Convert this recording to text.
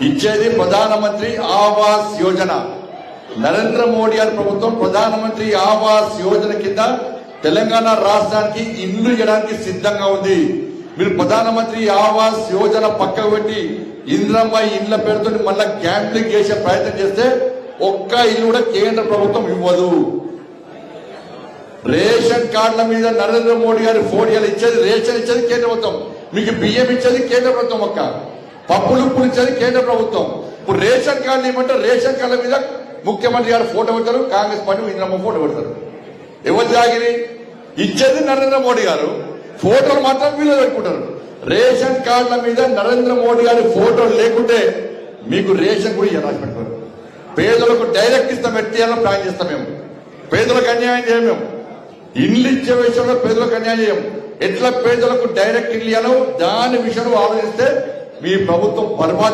ఇచ్చేది ప్రధానమంత్రి ఆవాస్ యోజన. నరేంద్ర మోడీ గారి ప్రభుత్వం ప్రధానమంత్రి ఆవాస్ యోజన కింద తెలంగాణ రాష్ట్రానికి ఇల్లు ఇవ్వడానికి సిద్ధంగా ఉంది. మీరు ప్రధానమంత్రి ఆవాస్ యోజన పక్కకు పెట్టి ఇంద్రమ్మ ఇళ్ల పేరుతో మళ్ళా గ్యాంబ్లింగ్ చేసే ప్రయత్నం చేస్తే ఒక్క ఇల్లు కూడా కేంద్ర ప్రభుత్వం ఇవ్వదు. రేషన్ కార్డుల మీద నరేంద్ర మోడీ గారి ఫోటోలు ఇచ్చేది, రేషన్ ఇచ్చేది కేంద్ర ప్రభుత్వం, మీకు బియ్యం ఇచ్చేది కేంద్ర ప్రభుత్వం, ఒక్క పప్పులు ఉప్పులు ఇచ్చేది కేంద్ర ప్రభుత్వం. ఇప్పుడు రేషన్ కార్డులు ఇవ్వమంటే రేషన్ కార్డుల మీద ముఖ్యమంత్రి గారు ఫోటో పెడతారు, కాంగ్రెస్ పార్టీ ఇంద్రమ్మ ఫోటో పెడతారు. ఎవరు జాగిరి ఇచ్చేది నరేంద్ర మోడీ గారు, ఫోటోలు మాత్రం వీళ్ళు పెట్టుకుంటారు. రేషన్ కార్డుల మీద నరేంద్ర మోడీ గారి ఫోటో లేకుంటే మీకు రేషన్ కూడా రాసి పెడతారు. పేదలకు డైరెక్ట్ ఇస్తాం, ఎట్టియాలో ప్లాన్ చేస్తాం. మేము పేదలకు అన్యాయం చేయం. మేము ఇల్లు ఇచ్చే విషయంలో పేదలకు అన్యాయం చేయం. ఎట్లా పేదలకు డైరెక్ట్ ఇల్లు ఇవ్వాలో దాని విషయంలో ఆలోచిస్తే మీ ప్రభుత్వం బర్బాద్